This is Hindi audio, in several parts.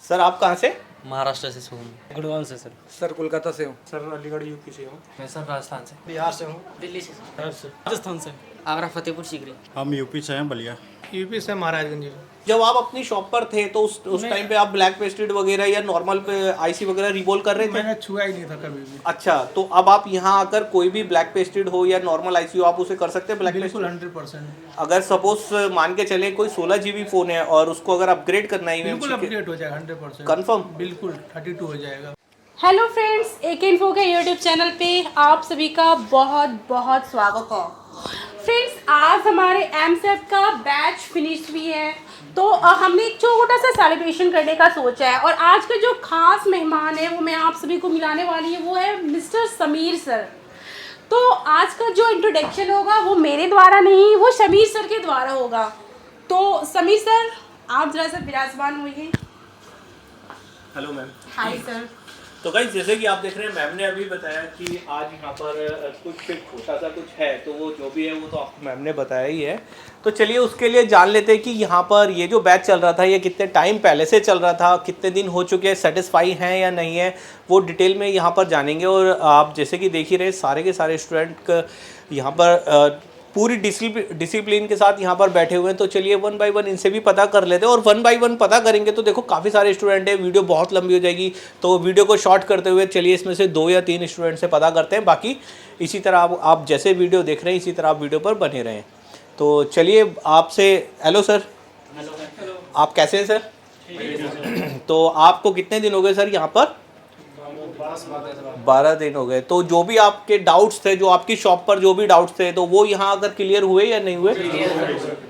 सर आप कहाँ से? महाराष्ट्र से हूँ। गुड़गांव से सर। सर कोलकाता से हूँ। सर अलीगढ़ यूपी से हूँ। मैं सर राजस्थान से। बिहार से हूँ। दिल्ली से। राजस्थान से। आगरा फतेहपुर सीकरी। हम यूपी से हैं, बलिया। यूपी से महाराजगंज। जब आप अपनी शॉप पर थे तो उस टाइम पे आप ब्लैक पेस्टेड वगैरह या नॉर्मल पे आईसी वगैरह रिवॉल्व कर रहे थे? मैंने छुआ ही नहीं था कभी भी। अच्छा, तो अब आप यहाँ आकर कोई भी ब्लैक पेस्टेड हो या नॉर्मल आईसी हो आप उसे कर सकते हैं ब्लैक बिल्कुल पेस्टेड? 100%। अगर सपोज मान के चले कोई 16 GB फोन है और उसको अगर अपग्रेड करना है बिल्कुल अपडेट हो जाएगा 100%। कंफर्म? बिल्कुल 32 हो जाएगा। हेलो फ्रेंड्स, एक इन्फो के यूट्यूब चैनल पे आप सभी का बहुत बहुत स्वागत है। फ्रेंड्स, आज हमारे एमसेट का बैच फिनिश हुई है, तो हमने एक छोटा सा सेलिब्रेशन करने का सोचा है और आज के जो खास मेहमान है वो मैं आप सभी को मिलाने वाली है, वो है मिस्टर समीर सर। तो आज का जो इंट्रोडक्शन होगा वो मेरे द्वारा नहीं, वो समीर सर के द्वारा होगा। तो समीर सर, आप जरा सा विराजमान होइए। Hello ma'am. Hi sir. तो गाइस, जैसे कि आप देख रहे हैं मैम ने अभी बताया कि आज यहाँ पर कुछ छोटा सा कुछ है, तो वो जो भी है वो तो आपको मैम ने बताया ही है। तो चलिए उसके लिए जान लेते हैं कि यहाँ पर ये जो बैच चल रहा था ये कितने टाइम पहले से चल रहा था, कितने दिन हो चुके हैं, सेटिस्फाई हैं या नहीं है, वो डिटेल में यहाँ पर जानेंगे। और आप जैसे कि देख ही रहे सारे के सारे स्टूडेंट यहाँ पर पूरी डिसिप्लिन के साथ यहाँ पर बैठे हुए हैं। तो चलिए वन बाय वन इनसे भी पता कर लेते हैं। और वन बाय वन पता करेंगे तो देखो काफ़ी सारे स्टूडेंट हैं, वीडियो बहुत लंबी हो जाएगी, तो वीडियो को शॉर्ट करते हुए चलिए इसमें से 2 या 3 स्टूडेंट से पता करते हैं। बाकी इसी तरह आप जैसे वीडियो देख रहे हैं इसी तरह आप वीडियो पर बने रहें। तो चलिए आपसे, हेलो सर। हेलो। आप कैसे हैं सर? तो आपको कितने दिन हो गए सर यहाँ पर? 12 दिन हो गए। तो जो भी आपके डाउट्स थे, जो आपकी शॉप पर जो भी डाउट्स थे, तो वो यहाँ अगर क्लियर हुए या नहीं हुए?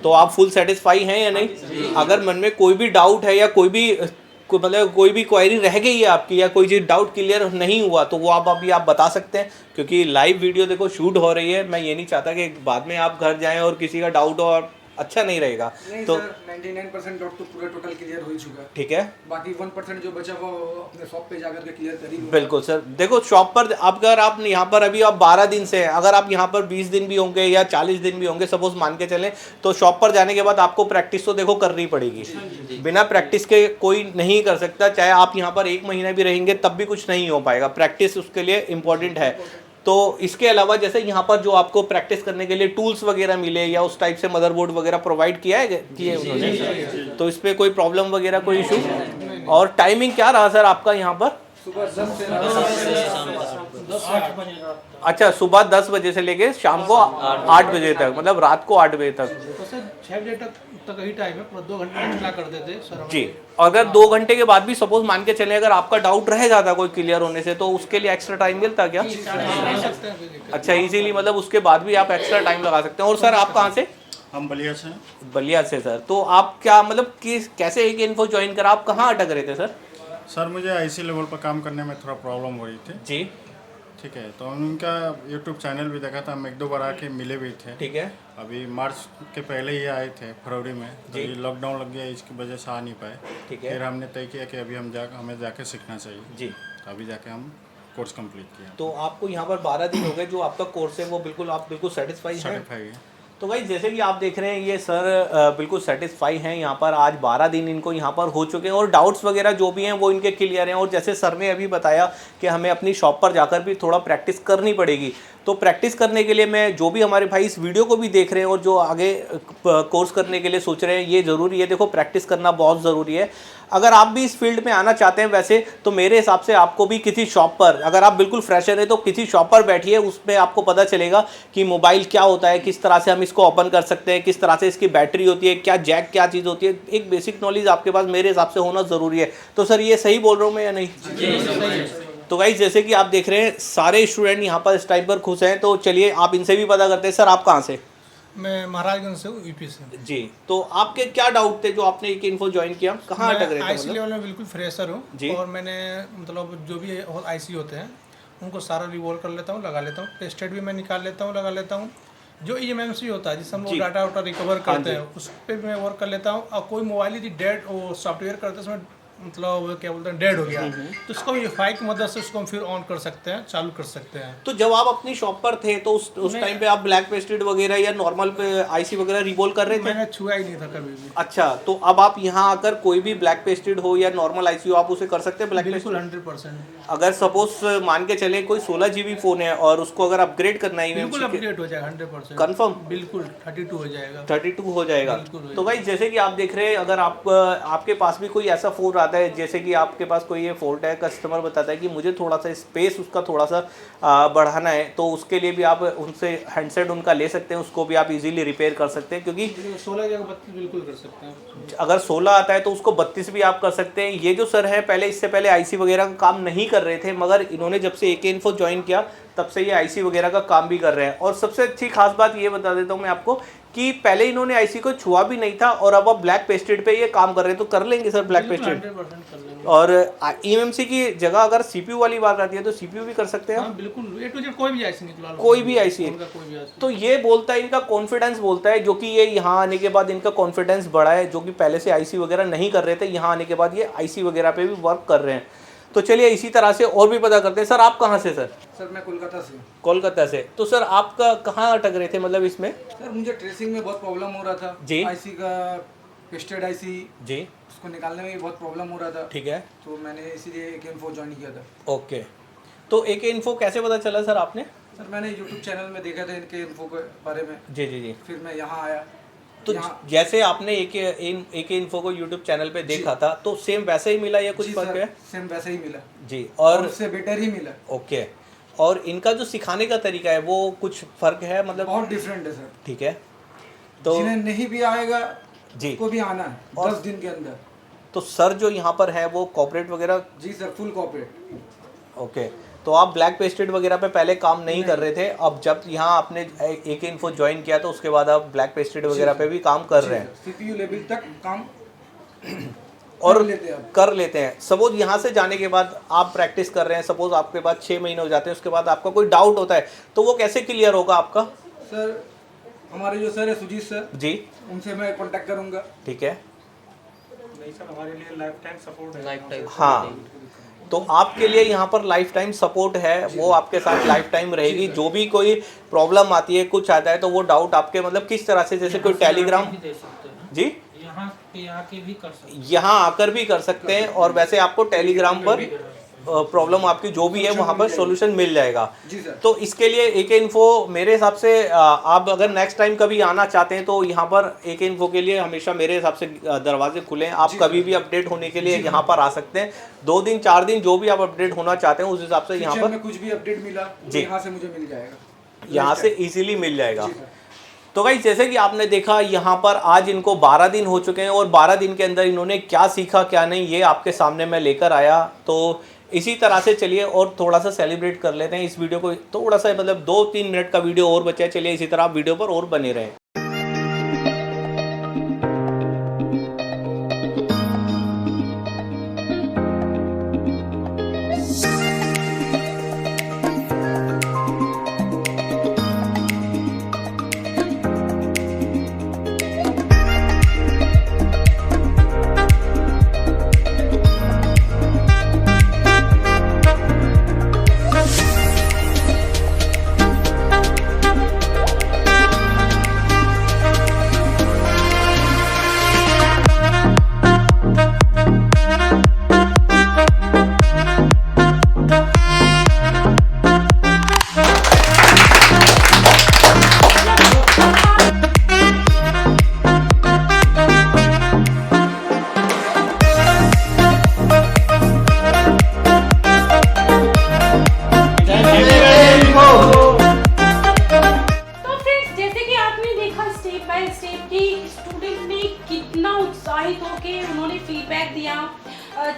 तो आप फुल सेटिस्फाई हैं या नहीं? अगर मन में कोई भी डाउट है या कोई भी मतलब कोई भी क्वेरी रह गई है आपकी या कोई चीज़ डाउट क्लियर नहीं हुआ, तो वो आप अभी आप बता सकते हैं, क्योंकि लाइव वीडियो देखो शूट हो रही है। मैं ये नहीं चाहता कि बाद में आप घर जाएं और किसी का डाउट हो और अच्छा नहीं रहेगा। नहीं तो सर, 99% डाउट तो पूरा टोटल क्लियर हो ही चुका है। ठीक है, बाकी 1% जो बचा वो अपने शॉप पे जाकर के क्लियर कर ही लूंगा। बिल्कुल सर। देखो शॉप पर अगर आप यहाँ पर अभी आप 12 दिन से हैं, अगर आप यहाँ पर 20 दिन भी होंगे या 40 दिन भी होंगे सपोज मान के चलें, तो शॉप पर जाने के बाद आपको प्रैक्टिस तो देखो करनी पड़ेगी। बिना प्रैक्टिस के कोई नहीं कर सकता। चाहे आप यहाँ पर 1 महीना भी रहेंगे तब भी कुछ नहीं हो पाएगा। प्रैक्टिस उसके लिए इम्पोर्टेंट है। तो इसके अलावा जैसे यहाँ पर जो आपको प्रैक्टिस करने के लिए टूल्स वगैरह मिले या उस टाइप से मदरबोर्ड वगैरह प्रोवाइड किए उन्होंने, तो इस पर कोई प्रॉब्लम वगैरह कोई इशू? और टाइमिंग क्या रहा सर आपका यहाँ पर? सुबह 10 से 8 बजे। अच्छा, सुबह 10 बजे से लेके शाम को 8 बजे तक, मतलब रात को 8 बजे तक। तो सर 6 बजे तक ही टाइम है, 2 घंटे एक्स्ट्रा कर देते सर जी। अगर 2 घंटे के बाद भी सपोज मान के चले अगर आपका डाउट रह जाता कोई क्लियर होने से, तो उसके लिए एक्स्ट्रा टाइम मिलता क्या? अच्छा, इजीली मतलब उसके बाद भी आप एक्स्ट्रा टाइम लगा सकते हैं। और सर आप कहाँ से? हम बलिया से। बलिया से सर। तो आप क्या मतलब कैसे एक इन्फो ज्वाइन करा, आप कहाँ अटक रहे थे सर? सर मुझे आईसी लेवल पर काम करने में थोड़ा प्रॉब्लम हो रही थी। जी। ठीक है, तो उनका यूट्यूब चैनल भी देखा था, हम 1-2 बार आके मिले भी थे। ठीक है। अभी मार्च के पहले ही आए थे, फरवरी में। जी। तो लॉकडाउन लग गया, इसकी वजह से आ नहीं पाए। ठीक है। फिर हमने तय किया कि अभी हमें जाके सीखना चाहिए। जी। तो अभी जाके हम कोर्स कंप्लीट किया। तो आपको यहाँ पर 12 दिन हो गए, जो आपका कोर्स है वो बिल्कुल आप बिल्कुल सेटिस्फाई हैं? है। तो भाई जैसे कि आप देख रहे हैं ये सर बिल्कुल सेटिस्फाई हैं यहाँ पर। आज 12 दिन इनको यहाँ पर हो चुके हैं और डाउट्स वगैरह जो भी हैं वो इनके क्लियर हैं। और जैसे सर ने अभी बताया कि हमें अपनी शॉप पर जाकर भी थोड़ा प्रैक्टिस करनी पड़ेगी। तो प्रैक्टिस करने के लिए मैं जो भी हमारे भाई इस वीडियो को भी देख रहे हैं और जो आगे कोर्स करने के लिए सोच रहे हैं, ये ज़रूरी है। देखो प्रैक्टिस करना बहुत ज़रूरी है। अगर आप भी इस फील्ड में आना चाहते हैं वैसे, तो मेरे हिसाब से आपको भी किसी शॉप पर, अगर आप बिल्कुल फ्रेशर है तो किसी शॉप पर बैठिए, उसमें आपको पता चलेगा कि मोबाइल क्या होता है, किस तरह से हम इसको ओपन कर सकते हैं, किस तरह से इसकी बैटरी होती है, क्या जैक क्या चीज़ होती है। एक बेसिक नॉलेज आपके पास मेरे हिसाब से होना ज़रूरी है। तो सर ये सही बोल रहा हूँ मैं या नहीं? तो गाइस जैसे कि आप देख रहे हैं सारे स्टूडेंट यहाँ पर इस टाइम पर खुश हैं। तो चलिए आप इनसे भी पता करते हैं। सर आप कहाँ से? मैं महाराजगंज से हूँ, यूपी से। जी। तो आपके क्या डाउट थे जो आपने एक इन्फो ज्वाइन किया, कहाँ अटक रहे थे? आईसी लेवल में बिल्कुल फ्रेशर हूँ जी। और मैंने मतलब जो भी आईसी होते हैं उनको सारा रिवॉल्व कर लेता हूँ, लगा लेता हूँ। टेस्टेड भी मैं निकाल लेता हूँ, लगा लेता हूँ। जो EMMC होता है जिससे हम लोग डाटा रिकवर करते हैं, उस पर भी मैं वर्क कर लेता हूँ। और कोई मोबाइल यदि डेड सॉफ्टवेयर करते समय मतलब क्या बोलते हैं डेड हो गया, तो उसको वाईफाई की मदद से उसको हम फिर ऑन कर सकते हैं, चालू कर सकते हैं। तो जब आप अपनी शॉप पर थे तो उस टाइम पे आप ब्लैक पेस्टेड वगैरह या नॉर्मल पे आईसी वगैरह रिवोल कर रहे थे? मैंने छुआ ही नहीं था कभी भी। अच्छा, तो अब आप यहाँ आकर कोई भी ब्लैक पेस्टेड हो या नॉर्मल आईसी हो आप उसे कर सकते हैं ब्लैक बिल्कुल पेस्टेड? 100%। अगर सपोज मान के चले कोई 16 GB फोन है और उसको अगर अपग्रेड करना है बिल्कुल अपडेट हो जाएगा 100%। कंफर्म? बिल्कुल 32 हो जाएगा। 32 हो जाएगा। बिल्कुल। तो भाई जैसे कि आप देख रहे हैं, अगर आपके पास भी कोई ऐसा फ़ोन आता है, जैसे कि आपके पास कोई ये फॉल्ट है, कस्टमर बताता है कि मुझे थोड़ा सा स्पेस उसका थोड़ा सा बढ़ाना है, तो उसके लिए भी आप उनसे हैंडसेट उनका ले सकते हैं, उसको भी आप इजीली रिपेयर कर सकते हैं। क्योंकि 16 जगह 32 बिल्कुल कर सकते हैं। अगर 16 आता है तो उसको 32 भी आप कर सकते हैं। ये जो सर है पहले, इससे पहले आईसी वगैरह का काम नहीं कर रहे थे, मगर इन्होंने जब से AK इन्फो ज्वाइन किया तब से ये आईसी वगैरह का काम भी कर रहे हैं। और सबसे अच्छी खास बात ये बता देता हूँ मैं आपको कि पहले इन्होंने आईसी को छुआ भी नहीं था और अब आप ब्लैक पेस्टेड पे ये काम कर रहे हैं। तो कर लेंगे सर ब्लैक पेस्टेड? 100% कर लेंगे। और EMMC की जगह अगर CPU वाली बात आती है तो CPU भी कर सकते हैं आप? हाँ बिल्कुल, A to Z कोई भी आईसी निकला लो। कोई भी आईसी। उनका कोई भी आईसी। तो ये बोलता है, इनका कॉन्फिडेंस बोलता है, जो कि ये यहाँ आने के बाद इनका कॉन्फिडेंस बढ़ा है, जो कि पहले से आईसी वगैरह नहीं कर रहे थे, यहाँ आने के बाद ये आईसी वगैरह पे भी वर्क कर रहे हैं। तो चलिए इसी तरह से और भी पता करते हैं। सर आप कहाँ से? सर मैं कोलकाता से। कोलकाता से। तो सर आपका कहाँ अटक रहे थे मतलब इसमें? सर मुझे ट्रेसिंग में बहुत प्रॉब्लम हो रहा था जी। आईसी का, पेस्टेड आईसी जी, उसको निकालने में भी बहुत प्रॉब्लम हो रहा था। ठीक है। तो मैंने इसीलिए AK इन्फो ज्वाइन किया था। ओके, तो AK इन्फो कैसे पता चला सर आपने? सर मैंने यूट्यूब चैनल में देखा था इनके इन्फो के बारे में, जी जी जी। फिर मैं यहाँ आया। तो जैसे आपने AK इन्फो को यूट्यूब चैनल पे देखा था तो सेम वैसे ही मिला या कुछ जी फर्क सर, है? सेम वैसे ही मिला जी। और और उससे बेटर ही मिला। ओके, और इनका जो सिखाने का तरीका है वो कुछ फर्क है मतलब? बहुत डिफरेंट है सर। ठीक है। तो जिन्हें नहीं भी आएगा जी, को भी आना है और 10 दिन के अंदर। तो सर जो यहाँ पर है वो कॉर्पोरेट वगैरह? जी सर, फुल कॉर्पोरेट। ओके, तो आप ब्लैक पेस्टेड वगैरह पे पहले काम नहीं कर रहे थे, अब जब यहाँ आपने AK इन्फो ज्वाइन किया तो उसके बाद आप ब्लैक पेस्टेड वगैरह पे भी काम कर रहे हैं CPU लेवल तक काम और कर लेते हैं। सपोज यहाँ से जाने के बाद आप प्रैक्टिस कर रहे हैं, सपोज आपके बाद 6 महीने हो जाते हैं, उसके बाद आपका कोई डाउट होता है तो वो कैसे क्लियर होगा आपका? सर हमारे जो सर है सुजीत सर जी, उनसे मैं कांटेक्ट करूंगा। ठीक है। नहीं सर, हमारे लिए लाइफ टाइम सपोर्ट है। Life time. हाँ, तो आपके लिए यहाँ पर लाइफ टाइम सपोर्ट है, वो आपके साथ लाइफ टाइम रहेगी। जो भी कोई प्रॉब्लम आती है, कुछ आता है, तो वो डाउट आपके मतलब किस तरह से, जैसे कोई टेलीग्राम जी यहाँ पे आके भी कर सकते हैं। यहाँ आकर भी कर सकते हैं, और वैसे आपको टेलीग्राम पर प्रॉब्लम आपकी जो भी है वहाँ पर सॉल्यूशन मिल जाएगा। जी सर। तो इसके लिए AK इन्फो मेरे हिसाब से आप अगर नेक्स्ट टाइम कभी आना चाहते हैं तो यहाँ पर AK इन्फो के लिए हमेशा मेरे हिसाब से दरवाजे खुले हैं। आप कभी भी अपडेट होने के लिए यहाँ पर आ सकते हैं। 2 दिन 4 दिन जो भी आप अपडेट होना चाहते हैं उस हिसाब से यहाँ फ्यूचर पर में कुछ भी अपडेट मिला जी। यहाँ से मुझे मिल जाएगा, यहाँ से इजीली मिल जाएगा। जी सर। तो भाई जैसे कि आपने देखा यहाँ पर आज इनको 12 दिन हो चुके हैं और 12 दिन के अंदर इन्होंने क्या सीखा क्या नहीं ये आपके सामने मैं लेकर आया। तो इसी तरह से चलिए और थोड़ा सा सेलिब्रेट कर लेते हैं इस वीडियो को। थोड़ा सा मतलब 2-3 मिनट का वीडियो और बचा है, चलिए इसी तरह आप वीडियो पर और बने रहें।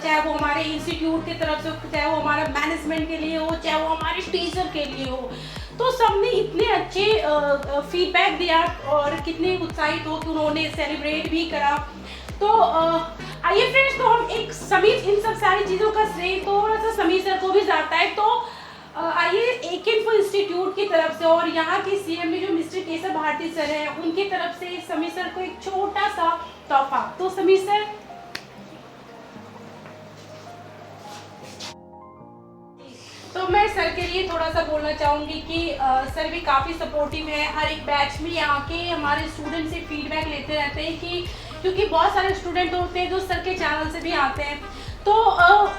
चाहे वो हमारे इंस्टीट्यूट की तरफ से, चाहे वो हमारे मैनेजमेंट के लिए हो, चाहे वो हमारे टीचर के लिए हो, तो सबने इतने अच्छे फीडबैक दिया और कितने उत्साहित हो कि उन्होंने सेलिब्रेट भी करा। तो आइए फ्रेंड्स, तो हम एक समीर, इन सब सारी चीज़ों का श्रेय थोड़ा सा समीर सर को भी जाता है। तो आइए AK इन्फो इंस्टीट्यूट की तरफ से और यहाँ के CMD जो मिस्टर केशव भारती सर हैं उनकी तरफ से समीर सर को एक छोटा सा तोहफा। तो समीर सर तो मैं सर के लिए थोड़ा सा बोलना चाहूँगी कि सर भी काफ़ी सपोर्टिव है। हर एक बैच में आके हमारे स्टूडेंट से फीडबैक लेते रहते हैं कि क्योंकि बहुत सारे स्टूडेंट होते हैं जो सर के चैनल से भी आते हैं, तो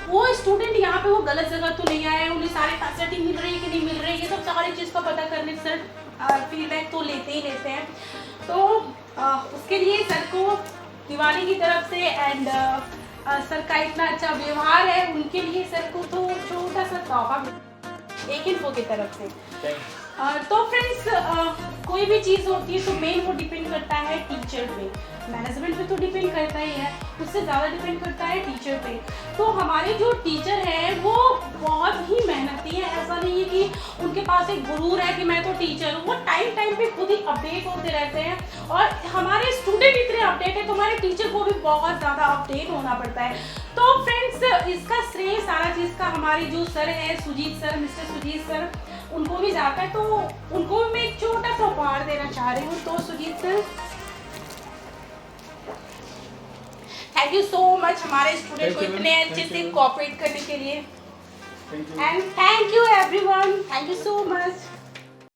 वो स्टूडेंट यहाँ पे वो गलत जगह तो नहीं आए, उन्हें सारी फैसिलिटी मिल रही है कि नहीं मिल रही है, ये सब सारी चीज़ का पता करने सर फीडबैक तो लेते ही लेते हैं। तो उसके लिए सर को दिवाली की तरफ से एंड सर का इतना अच्छा व्यवहार है, उनके लिए सर को तो छोटा सा तोहफा एक इन्फो की तरफ से। तो फ्रेंड्स कोई भी चीज़ होती है तो मेन वो डिपेंड करता है टीचर पे, मैनेजमेंट पे तो डिपेंड करता ही है, उससे ज़्यादा डिपेंड करता है टीचर पे। तो हमारे जो टीचर हैं वो बहुत ही मेहनती है, ऐसा नहीं है कि उनके पास एक गुरूर है कि मैं तो टीचर हूँ, वो टाइम पे खुद ही अपडेट होते रहते हैं। और हमारे स्टूडेंट इतने अपडेट है तो हमारे टीचर को भी बहुत ज़्यादा अपडेट होना पड़ता है। तो फ्रेंड्स इसका श्रेय सारा चीज़ का हमारे जो सर है Sujeet sir, mister Sujeet sir, उनको भी जाता है। तो उनको भी मैं एक छोटा सा उपहार देना चाह रही हूँ। तो Sujeet sir thank you so much हमारे स्टूडेंट को इतने अच्छे से कोऑपरेट करने के लिए, and thank you everyone, thank you so much.